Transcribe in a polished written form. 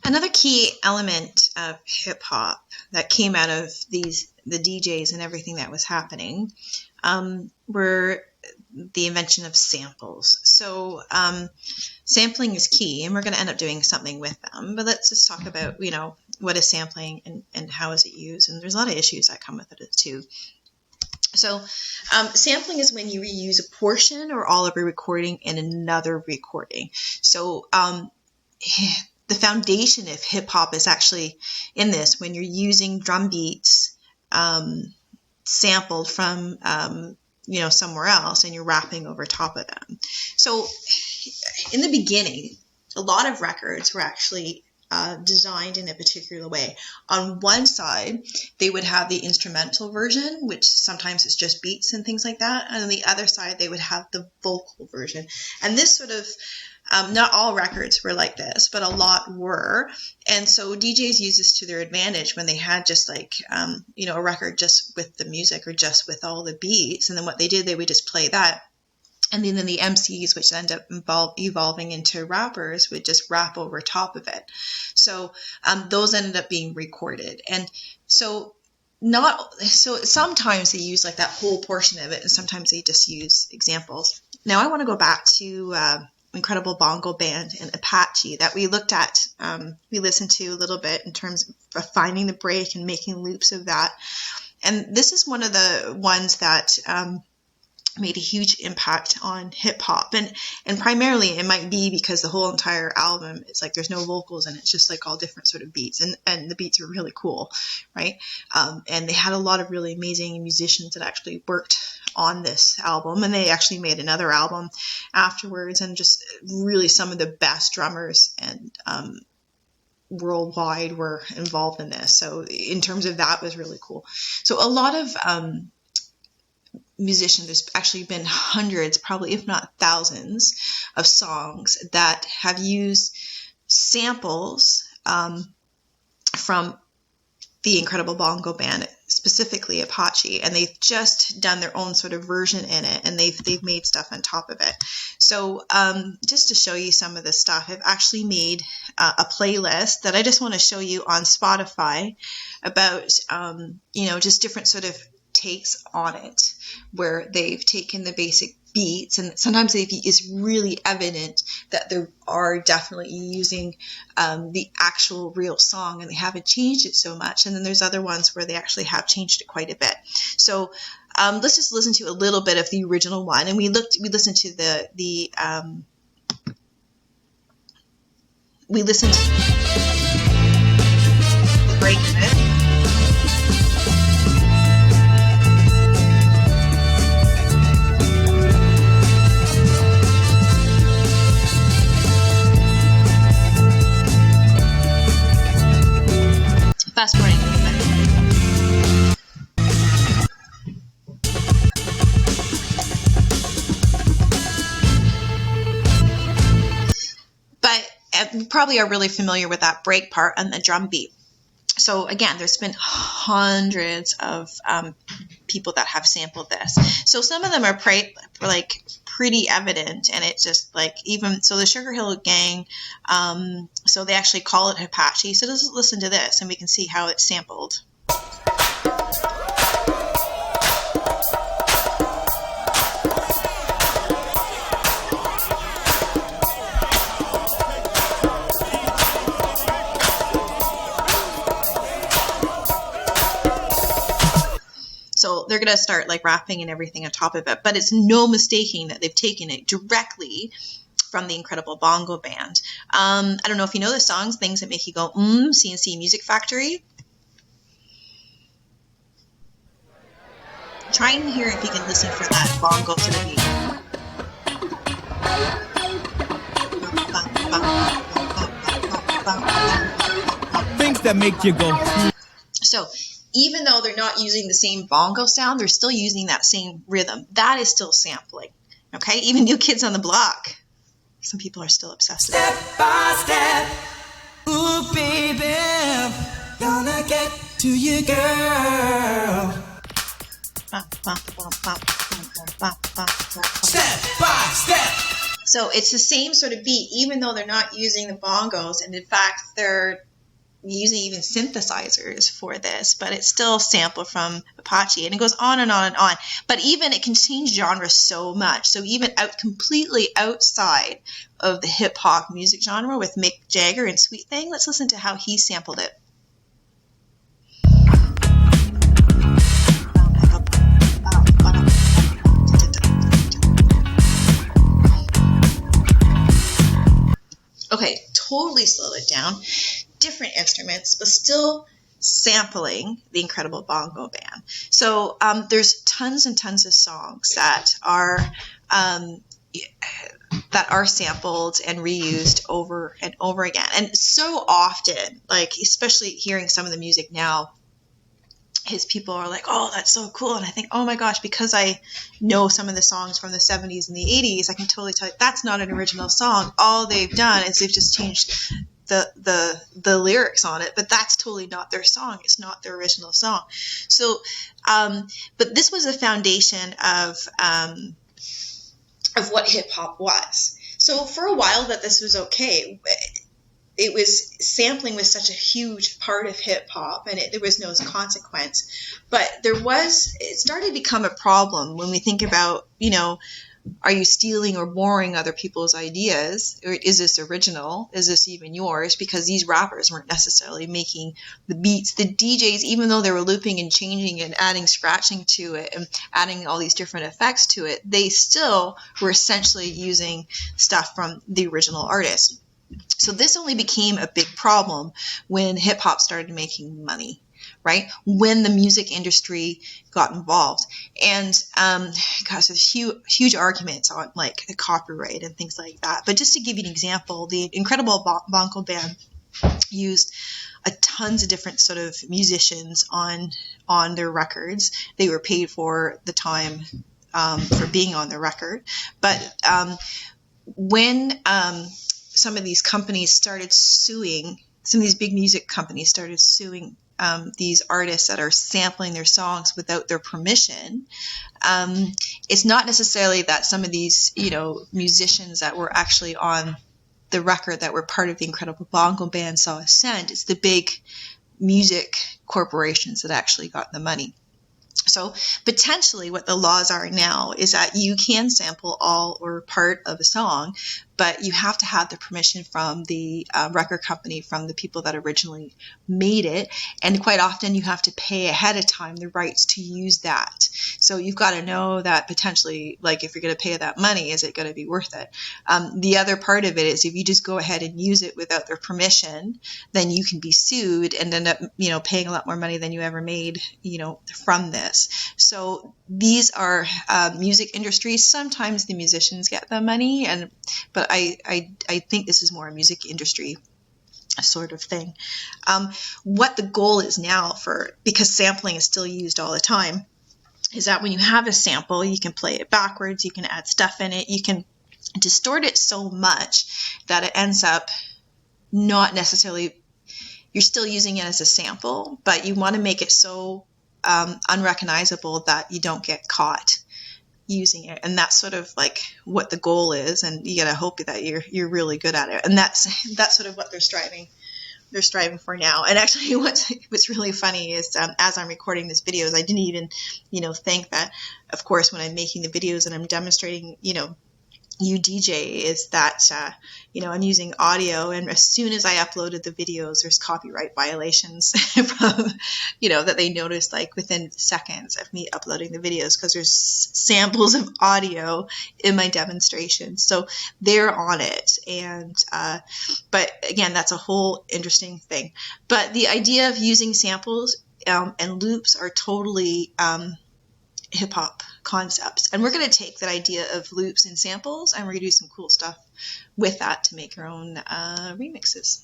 Another key element of hip hop that came out of the DJs and everything that was happening were the invention of samples. So sampling is key, and we're going to end up doing something with them. But let's just talk about, what is sampling and how is it used? And there's a lot of issues that come with it too. So sampling is when you reuse a portion or all of a recording in another recording. So the foundation of hip hop is actually in this, when you're using drum beats sampled from somewhere else, and you're rapping over top of them. So in the beginning, a lot of records were actually designed in a particular way. On one side, they would have the instrumental version, which sometimes it's just beats and things like that. And on the other side, they would have the vocal version. And this sort of, not all records were like this, but a lot were. And so DJs used this to their advantage when they had just like, a record just with the music or just with all the beats. And then what they did, they would just play that. And then the MCs, which end up evolving into rappers, would just rap over top of it. So those ended up being recorded. And so sometimes they use like that whole portion of it, and sometimes they just use examples. Now I want to go back to Incredible Bongo Band and Apache that we looked at. We listened to a little bit in terms of finding the break and making loops of that. And this is one of the ones that made a huge impact on hip hop, and primarily it might be because the whole entire album is like there's no vocals and it's just like all different sort of beats, and the beats are really cool, right? And they had a lot of really amazing musicians that actually worked on this album, and they actually made another album afterwards, and just really some of the best drummers and worldwide were involved in this. So in terms of that, was really cool. So a lot of musicians, there's actually been hundreds, probably if not thousands, of songs that have used samples from the Incredible Bongo Band, specifically Apache, and they've just done their own sort of version in it, and they've made stuff on top of it. So just to show you some of this stuff, I've actually made a playlist that I just want to show you on Spotify about just different sort of takes on it, where they've taken the basic beats, and sometimes it's really evident that they are definitely using the actual real song, and they haven't changed it so much. And then there's other ones where they actually have changed it quite a bit. So let's just listen to a little bit of the original one, and we listened to the break of it. Fast forwarding a little bit. But you probably are really familiar with that break part and the drum beat. So again, there's been hundreds of people that have sampled this. So some of them are pretty evident, and it's just like, even so the Sugar Hill Gang, so they actually call it Apache. So let's listen to this and we can see how it's sampled. So they're going to start like rapping and everything on top of it, but it's no mistaking that they've taken it directly from the Incredible Bongo Band. I don't know if you know the songs, Things That Make You Go, CNC Music Factory. Try and hear if you can listen for that bongo to the beat. Things that make you go. So even though they're not using the same bongo sound, they're still using that same rhythm. That is still sampling. Okay? Even New Kids on the Block. Some people are still obsessed with it. Step by step, ooh baby, gonna get to you, girl. Step by step. So it's the same sort of beat, even though they're not using the bongos, and in fact they're using even synthesizers for this, but it's still sampled from Apache, and it goes on and on and on. But even it can change genres so much. So even completely outside of the hip hop music genre with Mick Jagger and Sweet Thing, let's listen to how he sampled it. Okay, totally slowed it down. Different instruments, but still sampling the Incredible Bongo Band. So there's tons and tons of songs that are sampled and reused over and over again. And so often, like especially hearing some of the music now, his people are like, oh, that's so cool. And I think, oh my gosh, because I know some of the songs from the 70s and the 80s, I can totally tell you that's not an original song. All they've done is they've just changed the lyrics on it, but that's totally not their song. It's not their original song. So, but this was the foundation of what hip hop was. So for a while that this was okay. It was sampling was such a huge part of hip hop, and there was no consequence. But it started to become a problem when we think about, are you stealing or borrowing other people's ideas? Or is this original? Is this even yours? Because these rappers weren't necessarily making the beats. The DJs, even though they were looping and changing and adding scratching to it and adding all these different effects to it, they still were essentially using stuff from the original artist. So this only became a big problem when hip hop started making money, right? When the music industry got involved. And gosh, there's huge arguments on like the copyright and things like that. But just to give you an example, the Incredible Bongo Band used a tons of different sort of musicians on their records. They were paid for the time for being on the record. But when some of these companies started suing, some of these big music companies started suing these artists that are sampling their songs without their permission. It's not necessarily that some of these, musicians that were actually on the record that were part of the Incredible Bongo Band saw assent. It's the big music corporations that actually got the money. So potentially what the laws are now is that you can sample all or part of a song, but you have to have the permission from the record company, from the people that originally made it. And quite often you have to pay ahead of time the rights to use that. So you've got to know that potentially, like if you're going to pay that money, is it going to be worth it? The other part of it is if you just go ahead and use it without their permission, then you can be sued and end up, paying a lot more money than you ever made, from this. So these are music industries. Sometimes the musicians get the money, but I think this is more a music industry sort of thing. What the goal is now because sampling is still used all the time, is that when you have a sample, you can play it backwards, you can add stuff in it, you can distort it so much that it ends up not necessarily, you're still using it as a sample, but you want to make it so unrecognizable that you don't get caught using it. And that's sort of like what the goal is, and you gotta hope that you're really good at it. And that's sort of what they're striving for now. And actually what's really funny is as I'm recording this videos, I didn't even think that, of course, when I'm making the videos and I'm demonstrating UDJ, is that I'm using audio, and as soon as I uploaded the videos, there's copyright violations from that they noticed like within seconds of me uploading the videos, because there's samples of audio in my demonstration. So they're on it, and but again, that's a whole interesting thing. But the idea of using samples and loops are totally hip-hop concepts, and we're going to take that idea of loops and samples, and we're going to do some cool stuff with that to make our own remixes.